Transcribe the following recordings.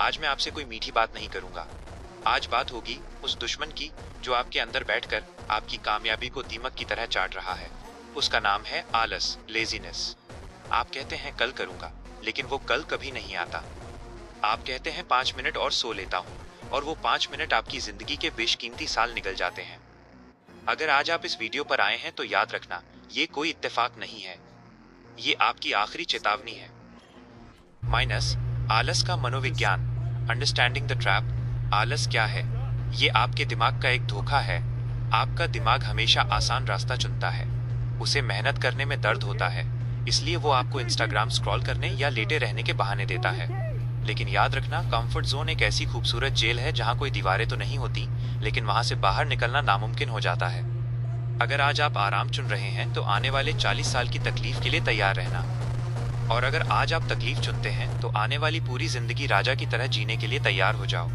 आज मैं आपसे कोई मीठी बात नहीं करूंगा। आज बात होगी उस दुश्मन की जो आपके अंदर बैठकर आपकी कामयाबी को दीमक की तरह चाट रहा है। उसका नाम है आलस, लेजीनेस। आप कहते हैं कल करूंगा, लेकिन वो कल कभी नहीं आता। आप कहते हैं 5 मिनट और सो लेता हूं, और वो 5 मिनट आपकी जिंदगी के बेशकीमती साल निकल जाते हैं। अगर आज आप इस वीडियो पर आए हैं तो याद रखना, ये कोई इत्तेफाक नहीं है, ये आपकी आखिरी चेतावनी है। माइनस आलस का मनोविज्ञान, अंडरस्टैंडिंग द ट्रैप। आलस क्या है? ये आपके दिमाग का एक धोखा है। आपका दिमाग हमेशा आसान रास्ता चुनता है। उसे मेहनत करने में दर्द होता है, इसलिए वो आपको इंस्टाग्राम स्क्रॉल करने या लेटे रहने के बहाने देता है। लेकिन याद रखना, कंफर्ट जोन एक ऐसी खूबसूरत जेल है जहां कोई दीवारें तो नहीं होती, लेकिन वहां से बाहर निकलना नामुमकिन हो जाता है। अगर आज आप आराम चुन रहे हैं तो आने वाले 40 साल की तकलीफ के लिए तैयार रहना, और अगर आज आप तकलीफ चुनते हैं तो आने वाली पूरी जिंदगी राजा की तरह जीने के लिए तैयार हो जाओ।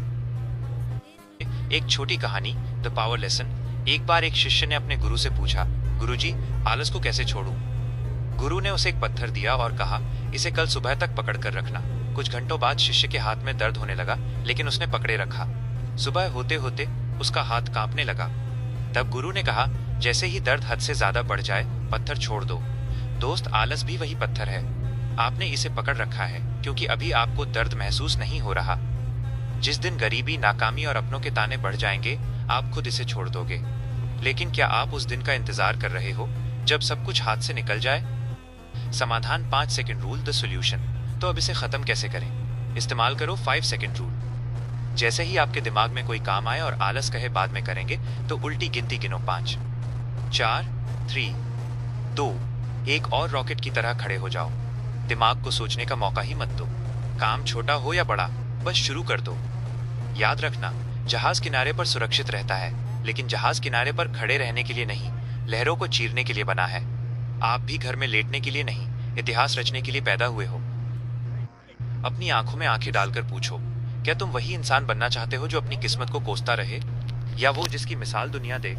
एक छोटी कहानी, द पावर लेसन। एक बार एक शिष्य ने अपने गुरु से पूछा, गुरुजी, आलस को कैसे छोड़ूं? गुरु ने उसे एक पत्थर दिया और कहा, इसे कल सुबह तक पकड़ कर रखना। कुछ घंटों बाद शिष्य के हाथ में दर्द होने लगा, लेकिन उसने पकड़े रखा। सुबह होते होते उसका हाथ कांपने लगा। तब गुरु ने कहा, जैसे ही दर्द हद से ज्यादा बढ़ जाए, पत्थर छोड़ दो। दोस्त, आलस भी वही पत्थर है। आपने इसे पकड़ रखा है क्योंकि अभी आपको दर्द महसूस नहीं हो रहा। जिस दिन गरीबी, नाकामी और अपनों के ताने बढ़ जाएंगे, आप खुद इसे छोड़ दोगे। लेकिन क्या आप उस दिन का इंतजार कर रहे हो जब सब कुछ हाथ से निकल जाए? समाधान 5 सेकंड रूल, द सॉल्यूशन। तो अब इसे खत्म कैसे करें? इस्तेमाल करो 5 सेकंड रूल। जैसे ही आपके दिमाग में कोई काम आए और आलस कहे बाद में करेंगे, तो उल्टी गिनती गिनो, 5, 4, 3, 2, 1 और रॉकेट की तरह खड़े हो जाओ। दिमाग को सोचने का मौका ही मत दो। काम छोटा हो या बड़ा, बस शुरू कर दो। याद रखना, जहाज किनारे पर सुरक्षित रहता है, लेकिन जहाज किनारे पर खड़े रहने के लिए नहीं, लहरों को चीरने के लिए बना है। आप भी घर में लेटने के लिए नहीं, इतिहास रचने के लिए पैदा हुए हो। अपनी आंखों में आंखें डालकर पूछो, क्या तुम वही इंसान बनना चाहते हो जो अपनी किस्मत को कोसता रहे, या वो जिसकी मिसाल दुनिया दे?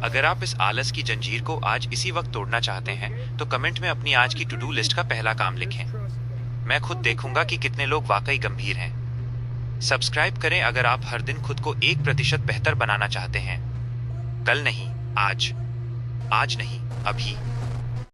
अगर आप इस आलस की जंजीर को आज इसी वक्त तोड़ना चाहते हैं, तो कमेंट में अपनी आज की टू डू लिस्ट का पहला काम लिखें। मैं खुद देखूंगा कि कितने लोग वाकई गंभीर हैं। सब्सक्राइब करें अगर आप हर दिन खुद को 1% बेहतर बनाना चाहते हैं। कल नहीं, आज। आज नहीं, अभी।